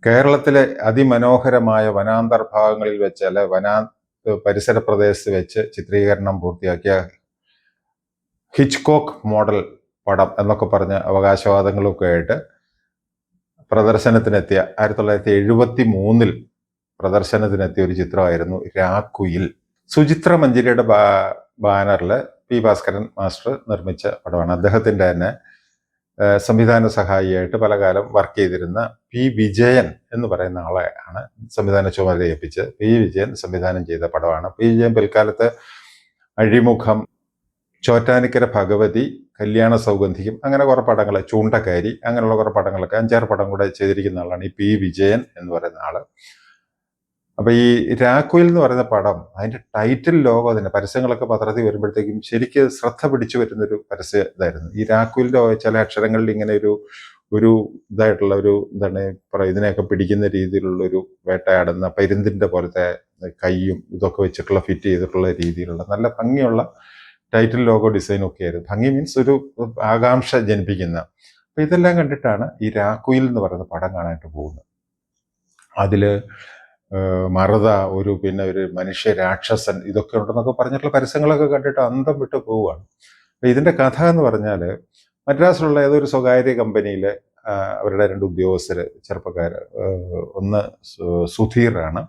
കേരളത്തിലെ അതിമനോഹരമായ വനാന്തർഭാഗങ്ങളിൽ വെച്ച് അല്ലെ പരിസര പ്രദേശത്ത് വെച്ച് ചിത്രീകരണം പൂർത്തിയാക്കിയ ഹിച്ച്കോക്ക് മോഡൽ പടം എന്നൊക്കെ പറഞ്ഞ അവകാശവാദങ്ങളൊക്കെ ആയിട്ട് പ്രദർശനത്തിനെത്തിയ 1973 പ്രദർശനത്തിനെത്തിയ ഒരു ചിത്രമായിരുന്നു രാക്കുയിൽ. സുചിത്ര മഞ്ജരിയുടെ ബാനറിൽ പി ഭാസ്കരൻ മാസ്റ്റർ നിർമ്മിച്ച പടമാണ്. അദ്ദേഹത്തിന്റെ തന്നെ സംവിധാന സഹായിയായിട്ട് പല കാലം വർക്ക് ചെയ്തിരുന്ന പി വിജയൻ എന്ന് പറയുന്ന ആളെ ആണ് സംവിധാന ചുമതല ഏൽപ്പിച്ച് പി വിജയൻ സംവിധാനം ചെയ്ത പടമാണ്. പി വിജയൻ പിൽക്കാലത്ത് അഴിമുഖം, ചോറ്റാനിക്കര ഭഗവതി, കല്യാണ സൗഗന്ധികം, അങ്ങനെ കുറെ പടങ്ങൾ, ചൂണ്ടക്കാരി, അങ്ങനെയുള്ള കുറെ പടങ്ങളൊക്കെ 5-6 പടം കൂടെ ചെയ്തിരിക്കുന്ന ആളാണ് ഈ പി വിജയൻ എന്ന് പറയുന്ന ആള്. അപ്പൊ ഈ രാക്കുയിൽ എന്ന് പറയുന്ന പടം, അതിന്റെ ടൈറ്റിൽ ലോഗോ തന്നെ പരസ്യങ്ങളൊക്കെ പത്രത്തിൽ വരുമ്പോഴത്തേക്കും ശരിക്ക് ശ്രദ്ധ പിടിച്ചു വരുന്നൊരു പരസ്യ ഇതായിരുന്നു. ഈ രാക്കുയിലിന്റെ ചില അക്ഷരങ്ങളിൽ ഇങ്ങനെ ഒരു ഇതായിട്ടുള്ള ഒരു എന്താണ് പറയുക, ഇതിനെയൊക്കെ പിടിക്കുന്ന രീതിയിലുള്ള ഒരു വേട്ടയാടുന്ന പരുന്തിന്റെ പോലത്തെ കൈയും ഇതൊക്കെ വെച്ചിട്ടുള്ള ഫിറ്റ് ചെയ്തിട്ടുള്ള രീതിയിലുള്ള നല്ല ഭംഗിയുള്ള ടൈറ്റിൽ ലോഗോ ഡിസൈനും ഒക്കെ ആയിരുന്നു. ഭംഗി മീൻസ് ഒരു ആകാംക്ഷ ജനിപ്പിക്കുന്ന. അപ്പൊ ഇതെല്ലാം കണ്ടിട്ടാണ് ഈ രാക്കുയിൽ എന്ന് പറയുന്ന പടം കാണാനായിട്ട് പോകുന്നത്. അതില് മറുത, പിന്നെ ഒരു മനുഷ്യ രാക്ഷസൻ, ഇതൊക്കെ ഉണ്ടെന്നൊക്കെ പറഞ്ഞിട്ടുള്ള പരസ്യങ്ങളൊക്കെ കണ്ടിട്ട് അന്തം വിട്ട് പോവുകയാണ്. അപ്പൊ ഇതിന്റെ കഥ എന്ന് പറഞ്ഞാൽ, മദ്രാസിലുള്ള ഏതൊരു സ്വകാര്യ കമ്പനിയിൽ അവരുടെ 2 ഉദ്യോഗസ്ഥര്, ചെറുപ്പക്കാര്, ഒന്ന് സുധീറാണ്.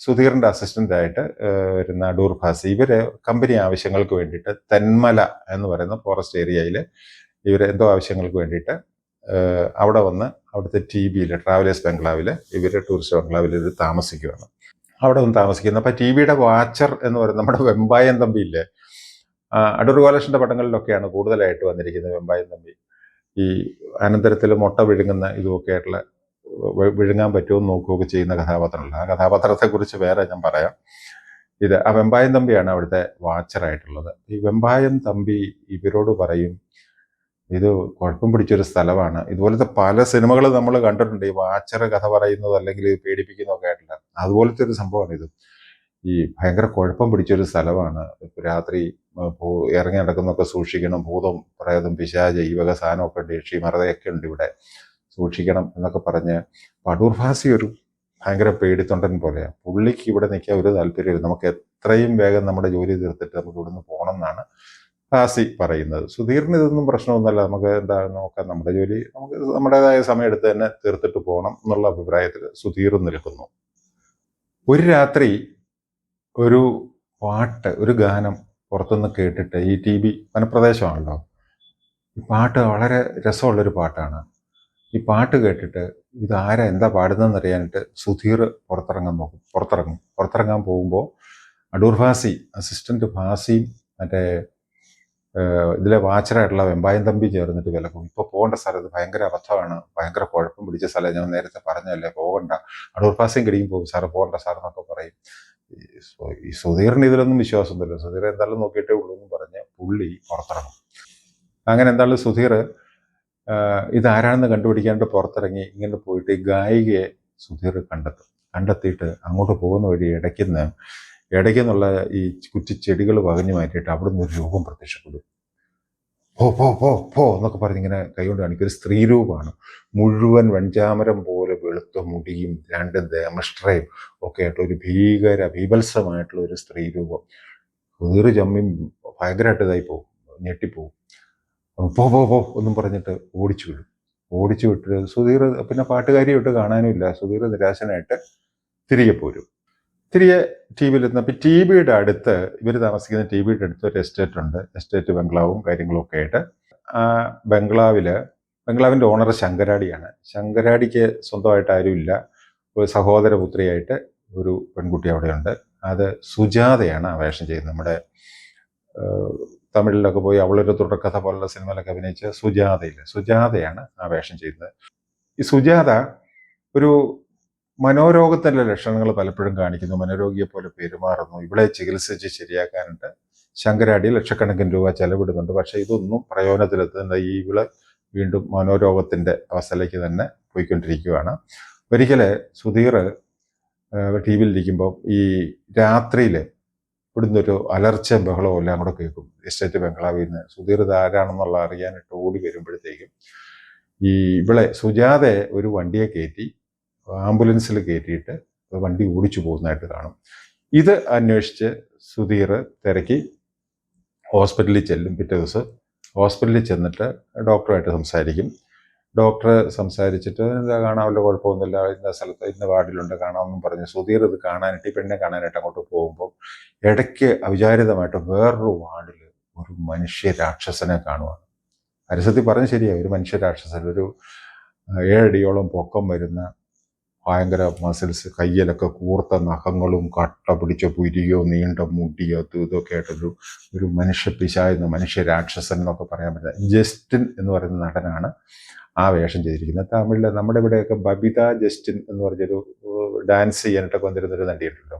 സുധീറിന്റെ അസിസ്റ്റന്റായിട്ട് വരുന്ന അടൂർ ഭാസി. ഇവര് കമ്പനി ആവശ്യങ്ങൾക്ക് വേണ്ടിയിട്ട് തെന്മല എന്ന് പറയുന്ന ഫോറസ്റ്റ് ഏരിയയിൽ എന്തോ ആവശ്യങ്ങൾക്ക് വേണ്ടിയിട്ട് അവിടെ വന്ന് അവിടുത്തെ TBയിൽ, ട്രാവലേഴ്സ് ബംഗ്ലാവില്, ഇവര് ടൂറിസ്റ്റ് ബംഗ്ലാവിൽ ഇവർ താമസിക്കുകയാണ്. അവിടെ വന്ന് താമസിക്കുന്നത്. അപ്പൊ TBയുടെ വാച്ചർ എന്ന് പറയുന്നത് നമ്മുടെ വെമ്പായം തമ്പി ഇല്ലേ, അടൂർ ഗോപാലകൃഷ്ണന്റെ പടങ്ങളിലൊക്കെയാണ് കൂടുതലായിട്ട് വന്നിരിക്കുന്നത് വെമ്പായം തമ്പി. ഈ അനന്തരത്തിൽ മുട്ട വിഴുങ്ങുന്ന ഇതുമൊക്കെ ആയിട്ടുള്ള, വിഴുങ്ങാൻ പറ്റുമോ നോക്കുകയൊക്കെ ചെയ്യുന്ന കഥാപാത്രമുണ്ട്. ആ കഥാപാത്രത്തെ കുറിച്ച് വേറെ ഞാൻ പറയാം. ആ വെമ്പായം തമ്പിയാണ് അവിടുത്തെ വാച്ചറായിട്ടുള്ളത്. ഈ വെമ്പായം തമ്പി ഇവരോട് പറയും, ഇത് കുഴപ്പം പിടിച്ചൊരു സ്ഥലമാണ്. ഇതുപോലത്തെ പല സിനിമകൾ നമ്മൾ കണ്ടിട്ടുണ്ട്, ഈ വാച്ചർ കഥ പറയുന്നത് അല്ലെങ്കിൽ പേടിപ്പിക്കുന്നതൊക്കെ ആയിട്ടില്ല. അതുപോലത്തെ ഒരു സംഭവമാണ് ഇത്. ഈ ഭയങ്കര കുഴപ്പം പിടിച്ചൊരു സ്ഥലമാണ്. രാത്രി ഇറങ്ങി നടക്കുന്നൊക്കെ സൂക്ഷിക്കണം. ഭൂതം, പ്രേതം, പിശാച്, ഈ വക സാധനമൊക്കെ ഉണ്ട്, യക്ഷി മറതയൊക്കെ ഉണ്ട് ഇവിടെ, സൂക്ഷിക്കണം എന്നൊക്കെ പറഞ്ഞ് അടൂർ ഭാസി ഒരു ഭയങ്കര പേടിത്തൊണ്ടൻ പോലെയാണ്. പുള്ളിക്ക് ഇവിടെ നിൽക്കാൻ ഒരു താല്പര്യമില്ല. നമുക്ക് എത്രയും വേഗം നമ്മുടെ ജോലി തീർത്തിട്ട് നമുക്ക് ഇവിടുന്ന് പോകണം എന്നാണ് ഭാസി പറയുന്നത്. സുധീറിന് ഇതൊന്നും പ്രശ്നമൊന്നുമല്ല, നമുക്ക് എന്താ നോക്കാം, നമ്മുടെ ജോലി നമുക്ക് നമ്മുടേതായ സമയം എടുത്ത് തന്നെ തീർത്തിട്ട് പോകണം എന്നുള്ള അഭിപ്രായത്തിൽ സുധീറും നിൽക്കുന്നു. ഒരു രാത്രി ഒരു പാട്ട്, ഒരു ഗാനം പുറത്തുനിന്ന് കേട്ടിട്ട്, ഈ TB വനപ്രദേശമാണല്ലോ, ഈ പാട്ട് വളരെ രസമുള്ളൊരു പാട്ടാണ്. ഈ പാട്ട് കേട്ടിട്ട് ഇത് ആരാ എന്താ പാടുന്നതെന്ന് അറിയാനായിട്ട് സുധീർ പുറത്തിറങ്ങാൻ പോകുമ്പോൾ അടൂർ ഭാസി, അസിസ്റ്റന്റ് ഭാസിയും മറ്റേ ഇതിലെ വാച്ചറായിട്ടുള്ള വെമ്പായം തമ്പി ചേർന്നിട്ട് വിലക്കും. ഇപ്പൊ പോകേണ്ട സ്ഥലത്ത് ഭയങ്കര അബദ്ധമാണ്, ഭയങ്കര കുഴപ്പം പിടിച്ച സ്ഥലം, ഞാൻ നേരത്തെ പറഞ്ഞല്ലേ പോകണ്ട, അടൂർ ഭാസിയും കിടിയും പോകും, സാറ് പോകണ്ട സാർ എന്നൊക്കെ പറയും. ഈ സുധീറിന് ഇതിലൊന്നും വിശ്വാസമൊന്നുമില്ല. സുധീർ എന്തായാലും നോക്കിയിട്ടേ ഉള്ളൂ എന്ന് പറഞ്ഞ് പുള്ളി പുറത്തിറങ്ങും. അങ്ങനെ എന്തായാലും സുധീർ ഇതാരാണെന്ന് കണ്ടുപിടിക്കാണ്ട് പുറത്തിറങ്ങി ഇങ്ങനെ പോയിട്ട് ഈ ഗായികയെ സുധീർ കണ്ടെത്തിയിട്ട് അങ്ങോട്ട് പോകുന്ന വഴി ഇടയ്ക്കെന്നുള്ള ഈ കുറ്റി ചെടികൾ വകഞ്ഞു മാറ്റിയിട്ട് അവിടുന്ന് ഒരു രൂപം പ്രത്യക്ഷപ്പെടും. പോ എന്നൊക്കെ പറഞ്ഞിങ്ങനെ കൈകൊണ്ട് കാണിക്കും. ഒരു സ്ത്രീ രൂപമാണ്, മുഴുവൻ വെഞ്ചാമരം പോലെ വെളുത്ത മുടിയും 2 ദേമഷ്ട്രയും ഒക്കെ ആയിട്ട് ഒരു ഭീഭത്സമായിട്ടുള്ള ഒരു സ്ത്രീ രൂപം. സുധീർ ചമ്മിയും ഭയങ്കരമായിട്ട് ഇതായി പോകും, ഞെട്ടിപ്പോവും. പോ എന്നും പറഞ്ഞിട്ട് ഓടിച്ചു വിട്ട് സുധീർ പിന്നെ പാട്ടുകാരിയായിട്ട് കാണാനുമില്ല. സുധീർ നിരാശനായിട്ട് തിരികെ പോരും. തിരികെ TBയിലെത്തുന്ന TBയുടെ അടുത്ത്, ഇവർ താമസിക്കുന്ന TBയുടെ അടുത്ത് ഒരു എസ്റ്റേറ്റ് ഉണ്ട്, എസ്റ്റേറ്റ് ബംഗ്ലാവും കാര്യങ്ങളും ഒക്കെ ആയിട്ട്. ആ ബംഗ്ലാവിന്റെ ഓണർ ശങ്കരാടിയാണ്. ശങ്കരാടിക്ക് സ്വന്തമായിട്ട് ആരുമില്ല. ഒരു സഹോദരപുത്രിയായിട്ട് ഒരു പെൺകുട്ടി അവിടെയുണ്ട്. അത് സുജാതയാണ് ആ വേഷം ചെയ്യുന്നത്. നമ്മുടെ തമിഴിലൊക്കെ പോയി അവളൊരു തുടർക്കഥ പോലുള്ള സിനിമയിലൊക്കെ അഭിനയിച്ച സുജാതയാണ് ആ വേഷം ചെയ്യുന്നത്. ഈ സുജാത ഒരു മനോരോഗത്തിന്റെ ലക്ഷണങ്ങൾ പലപ്പോഴും കാണിക്കുന്നു, മനോരോഗിയെ പോലെ പെരുമാറുന്നു. ഇവിടെ ചികിത്സിച്ച് ശരിയാക്കാനുണ്ട് ശങ്കരാടി ലക്ഷക്കണക്കിന് രൂപ ചെലവിടുന്നുണ്ട്. പക്ഷെ ഇതൊന്നും പ്രയോജനത്തിലെത്തുന്ന ഇവള് വീണ്ടും മനോരോഗത്തിന്റെ അവസ്ഥയിലേക്ക് തന്നെ പോയിക്കൊണ്ടിരിക്കുകയാണ്. ഒരിക്കല് സുധീർ TBയിലിരിക്കുമ്പോൾ ഈ രാത്രിയില് ഇവിടുന്ന് ഒരു അലർച്ച ബഹളവും എല്ലാം കൂടെ കേൾക്കും എസ്റ്റേറ്റ് ബംഗ്ലാവിൽ നിന്ന്. സുധീർ ആരാണെന്നുള്ള അറിയാനായിട്ട് ഓടി വരുമ്പോഴത്തേക്കും ഈ ഇവളെ സുജാതയെ ഒരു വണ്ടിയെ കയറ്റി ആംബുലൻസിൽ കയറ്റിയിട്ട് വണ്ടി ഓടിച്ചു പോകുന്നതായിട്ട് കാണും. ഇത് അന്വേഷിച്ച് സുധീർ തിരക്കി ഹോസ്പിറ്റലിൽ ചെല്ലും. പിറ്റേ ദിവസം ഹോസ്പിറ്റലിൽ ചെന്നിട്ട് ഡോക്ടറുമായിട്ട് സംസാരിക്കും. ഡോക്ടർ സംസാരിച്ചിട്ട് എന്താ കാണാമല്ലോ, കുഴപ്പമൊന്നുമില്ല, ഇന്ന സ്ഥലത്ത് ഇന്ന വാർഡിലുണ്ട് കാണാമെന്നും പറഞ്ഞ് സുധീർ ഇത് കാണാനായിട്ട് ഈ പെണ്ണെ കാണാനായിട്ട് അങ്ങോട്ട് പോകുമ്പോൾ ഇടയ്ക്ക് അവിചാരിതമായിട്ട് വേറൊരു വാർഡിൽ ഒരു മനുഷ്യ രാക്ഷസനെ കാണുവാണ്. പരസ്യത്തിൽ പറഞ്ഞ ശരിയാണ്, ഒരു മനുഷ്യ രാക്ഷസൻ, ഒരു 7 അടിയോളം പൊക്കം വരുന്ന ഭയങ്കര മസിൽസ്, കയ്യിലൊക്കെ കൂർത്ത നഖങ്ങളും കട്ട പിടിച്ച പുരിയോ നീണ്ട മുടിയോ ഇതൊക്കെ ആയിട്ടൊരു മനുഷ്യ പിശാചെന്ന്, മനുഷ്യ രാക്ഷസൻ എന്നൊക്കെ പറയാൻ പറ്റുന്ന ജസ്റ്റിൻ എന്ന് പറയുന്ന നടനാണ് ആ വേഷം ചെയ്തിരിക്കുന്നത്. തമിഴിൽ നമ്മുടെ ഇവിടെയൊക്കെ ബബിത ജസ്റ്റിൻ എന്ന് പറഞ്ഞൊരു ഡാൻസ് ചെയ്യാനായിട്ടൊക്കെ വന്നിരുന്നൊരു നടിയുണ്ടല്ലോ.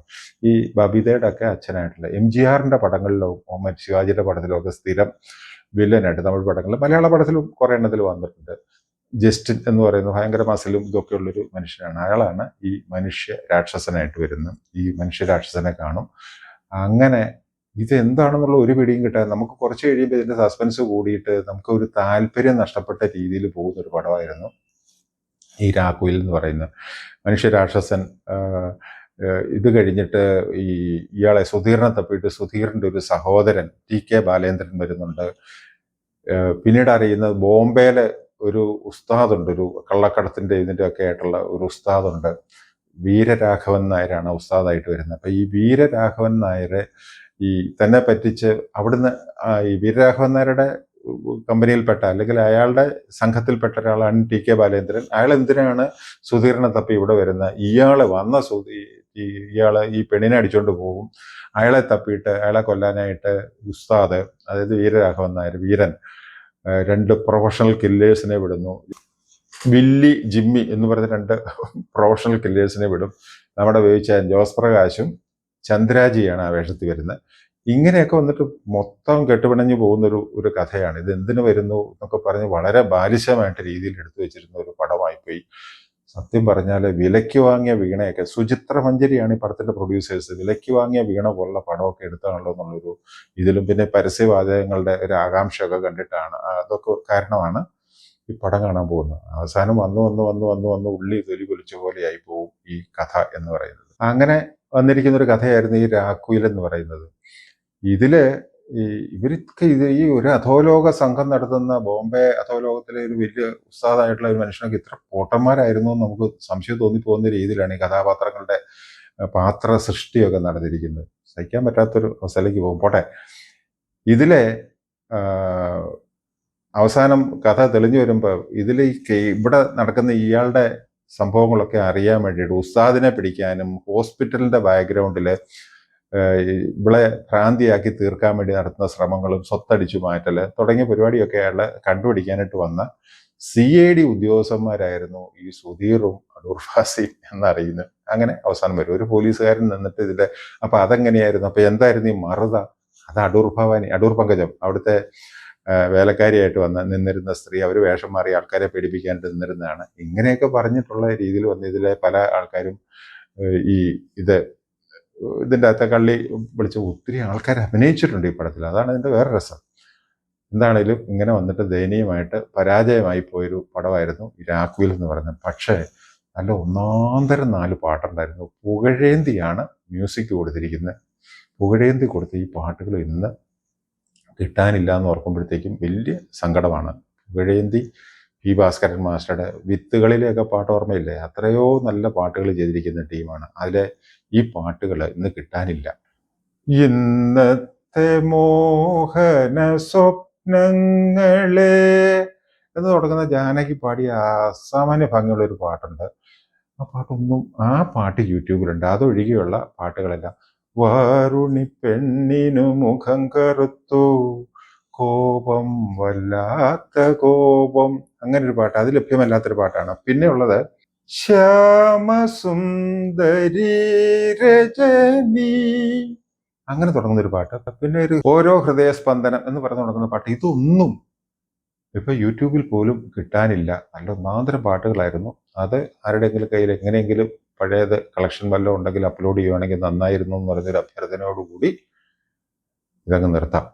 ഈ ബബിതയുടെ ഒക്കെ അച്ഛനായിട്ടുള്ള MGRന്റെ പടങ്ങളിലോ മറ്റ് ശിവാജിയുടെ പടത്തിലോ ഒക്കെ സ്ഥിരം വില്ലനായിട്ട് തമിഴ് പടങ്ങളിൽ, മലയാള പടത്തിലും കുറേ എണ്ണത്തിൽ വന്നിട്ടുണ്ട്. ജസ്റ്റിൻ എന്ന് പറയുന്ന ഭയങ്കര മസിലും ഇതൊക്കെ ഉള്ളൊരു മനുഷ്യനാണ്. അയാളാണ് ഈ മനുഷ്യ രാക്ഷസനായിട്ട് വരുന്നത്. ഈ മനുഷ്യ രാക്ഷസനെ കാണും. അങ്ങനെ ഇതെന്താണെന്നുള്ള ഒരു പിടിയും കിട്ടാൻ നമുക്ക് കുറച്ച് കഴിയുമ്പോൾ ഇതിന്റെ സസ്പെൻസ് കൂടിയിട്ട് നമുക്ക് ഒരു താല്പര്യം നഷ്ടപ്പെട്ട രീതിയിൽ പോകുന്നൊരു പടമായിരുന്നു ഈ രാക്കുയിൽ എന്ന് പറയുന്നത്. മനുഷ്യ രാക്ഷസൻ ഇത് കഴിഞ്ഞിട്ട് ഇയാളെ സുധീറിനെ തപ്പിയിട്ട് സുധീറിന്റെ ഒരു സഹോദരൻ TK ബാലേന്ദ്രൻ വരുന്നുണ്ട്. പിന്നീട് അറിയുന്നത് ബോംബെയിലെ ഒരു ഉസ്താദുണ്ട്, ഒരു കള്ളക്കടത്തിന്റെ ഇതിന്റെ ഒക്കെ ആയിട്ടുള്ള ഒരു ഉസ്താദുണ്ട്. വീരരാഘവൻ നായരാണ് ഉസ്താദായിട്ട് വരുന്നത്. അപ്പൊ ഈ വീരരാഘവൻ നായരെ ഈ തന്നെ പറ്റിച്ച് അവിടുന്ന് ഈ വീരരാഘവൻ നായരുടെ കമ്പനിയിൽപ്പെട്ട അല്ലെങ്കിൽ അയാളുടെ സംഘത്തിൽപ്പെട്ട ഒരാളാണ് TK ബാലേന്ദ്രൻ. അയാൾ എന്തിനാണ് സുധീറിനെ തപ്പി ഇവിടെ വരുന്നത്? ഇയാള് വന്ന ഇയാള് ഈ പെണ്ണിനെ അടിച്ചോണ്ട് പോകും. അയാളെ തപ്പിയിട്ട് അയാളെ കൊല്ലാനായിട്ട് ഉസ്താദ്, അതായത് വീരരാഘവൻ നായർ വീരൻ, 2 പ്രൊഫഷണൽ കില്ലേഴ്സിനെ വിടുന്നു. വില്ലി ജിമ്മി എന്ന് പറയുന്ന 2 പ്രൊഫഷണൽ കില്ലേഴ്സിനെ വിടും. നമ്മുടെ വേവിച്ച ജോസ് പ്രകാശും ചന്ദ്രാജിയാണ് ആ വേഷത്തിൽ വരുന്നത്. ഇങ്ങനെയൊക്കെ വന്നിട്ട് മൊത്തം കെട്ടുപിണഞ്ഞു പോകുന്നൊരു കഥയാണ്. ഇത് എന്തിനു വരുന്നു എന്നൊക്കെ പറഞ്ഞ് വളരെ ബാലിശമായിട്ട് രീതിയിൽ എടുത്തു വെച്ചിരുന്ന ഒരു പടമായിപ്പോയി. സത്യം പറഞ്ഞാൽ വിലയ്ക്ക് വാങ്ങിയ വീണയൊക്കെ, സുചിത്ര മഞ്ചരിയാണ് ഈ പടത്തിന്റെ പ്രൊഡ്യൂസേഴ്സ്, വിലയ്ക്ക് വാങ്ങിയ വീണ പോലുള്ള പടമൊക്കെ എടുത്താണല്ലോ എന്നുള്ളൊരു ഇതിലും പിന്നെ പരസ്യവാചകങ്ങളുടെ ഒരു ആകാംക്ഷയൊക്കെ കണ്ടിട്ടാണ്, അതൊക്കെ കാരണമാണ് ഈ പടം കാണാൻ പോകുന്നത്. അവസാനം വന്ന് ഉള്ളി തൊലി പൊലിച്ച പോലെയായി പോകും ഈ കഥ എന്ന് പറയുന്നത്. അങ്ങനെ വന്നിരിക്കുന്ന ഒരു കഥയായിരുന്നു ഈ രാക്കുയിൽ എന്ന് പറയുന്നത്. ഇതില് ഇവർക്ക് ഈ ഒരു അധോലോക സംഘം നടത്തുന്ന ബോംബെ അധോലോകത്തിലെ ഒരു വലിയ ഉസ്താദായിട്ടുള്ള ഒരു മനുഷ്യനൊക്കെ ഇത്ര പോട്ടന്മാരായിരുന്നു എന്ന് നമുക്ക് സംശയം തോന്നിപ്പോകുന്ന രീതിയിലാണ് ഈ കഥാപാത്രങ്ങളുടെ പാത്ര സൃഷ്ടിയൊക്കെ നടന്നിരിക്കുന്നത്. സഹിക്കാൻ പറ്റാത്തൊരു അവസ്ഥയിലേക്ക് പോകും. പോട്ടെ, ഇതിലെ അവസാനം കഥ തെളിഞ്ഞു വരുമ്പോൾ ഇതിൽ ഇവിടെ നടക്കുന്ന ഇയാളുടെ സംഭവങ്ങളൊക്കെ അറിയാൻ വേണ്ടിയിട്ട് ഉസ്താദിനെ പിടിക്കാനും ഹോസ്പിറ്റലിന്റെ ബാക്ക്ഗ്രൗണ്ടില് ഇവളെ ഭ്രാന്തിയാക്കി തീർക്കാൻ വേണ്ടി നടത്തുന്ന ശ്രമങ്ങളും സ്വത്തടിച്ചു മാറ്റല് തുടങ്ങിയ പരിപാടിയൊക്കെ അയാളെ കണ്ടുപിടിക്കാനായിട്ട് വന്ന CID ഉദ്യോഗസ്ഥന്മാരായിരുന്നു ഈ സുധീറും അടൂർ ഫാസിയും എന്നറിയുന്നത്. അങ്ങനെ അവസാനം വരും ഒരു പോലീസുകാരൻ നിന്നിട്ട് ഇതിന്റെ അപ്പൊ അതെങ്ങനെയായിരുന്നു, അപ്പൊ എന്തായിരുന്നു ഈ മറുത? അത് അടൂർ പങ്കജം, അവിടുത്തെ വേലക്കാരിയായിട്ട് നിന്നിരുന്ന സ്ത്രീ, അവർ വേഷം മാറി ആൾക്കാരെ പേടിപ്പിക്കാനായിട്ട് നിന്നിരുന്നതാണ്. ഇങ്ങനെയൊക്കെ പറഞ്ഞിട്ടുള്ള രീതിയിൽ വന്ന് ഇതിലെ പല ആൾക്കാരും ഇതിൻ്റെ അകത്തെ കള്ളി വിളിച്ച് ഒത്തിരി ആൾക്കാർ അഭിനയിച്ചിട്ടുണ്ട് ഈ പടത്തിൽ. അതാണ് ഇതിൻ്റെ വേറെ രസം. എന്താണേലും ഇങ്ങനെ വന്നിട്ട് ദയനീയമായിട്ട് പരാജയമായി പോയൊരു പടമായിരുന്നു ഈ രാക്കുയിൽ എന്ന് പറയുന്നത്. പക്ഷേ നല്ല ഒന്നാന്തരം 4 പാട്ടുണ്ടായിരുന്നു. പുകഴേന്തിയാണ് മ്യൂസിക് കൊടുത്തിരിക്കുന്നത്. പുകഴേന്തി കൊടുത്ത ഈ പാട്ടുകൾ ഇന്ന് കിട്ടാനില്ല എന്ന് ഓർക്കുമ്പോഴത്തേക്കും വലിയ സങ്കടമാണ്. പുകഴേന്തി P. ഭാസ്കരൻ മാസ്റ്ററുടെ വിത്തുകളിലെയൊക്കെ പാട്ട് ഓർമ്മയില്ലേ? അത്രയോ നല്ല പാട്ടുകൾ ചെയ്തിരിക്കുന്ന ടീമാണ്. അതിലെ ഈ പാട്ടുകൾ ഇന്ന് കിട്ടാനില്ല. ഇന്നത്തെ മോഹന സ്വപ്നങ്ങളെ എന്ന് തുടങ്ങുന്ന ജാനകി പാടിയ അസാമാന്യ ഭംഗിയുള്ള ഒരു പാട്ടുണ്ട്. ആ പാട്ട് യൂട്യൂബിലുണ്ട്. അതൊഴികെയുള്ള പാട്ടുകളെല്ലാം വാരുണി പെണ്ണിനു മുഖം കറുത്തു, കോപം വല്ലാത്ത കോപം, അങ്ങനെ ഒരു പാട്ട്, അത് ലഭ്യമല്ലാത്തൊരു പാട്ടാണ്. പിന്നെ ഉള്ളത് ശ്യാമസുന്ദരി രജനി, അങ്ങനെ തുടങ്ങുന്ന ഒരു പാട്ട്. പിന്നെ ഒരു ഓരോ ഹൃദയസ്പന്ദനം എന്ന് പറഞ്ഞു തുടങ്ങുന്ന പാട്ട്. ഇതൊന്നും ഇപ്പൊ യൂട്യൂബിൽ പോലും കിട്ടാനില്ല. നല്ല ഒന്നാന്തരം പാട്ടുകളായിരുന്നു. അത് ആരുടെയെങ്കിലും കയ്യിൽ എങ്ങനെയെങ്കിലും പഴയത് കളക്ഷൻ വല്ലതും ഉണ്ടെങ്കിൽ അപ്ലോഡ് ചെയ്യുവാണെങ്കിൽ നന്നായിരുന്നു എന്ന് പറഞ്ഞൊരു അഭ്യർത്ഥനയോടുകൂടി ഇതങ്ങ് നിർത്താം.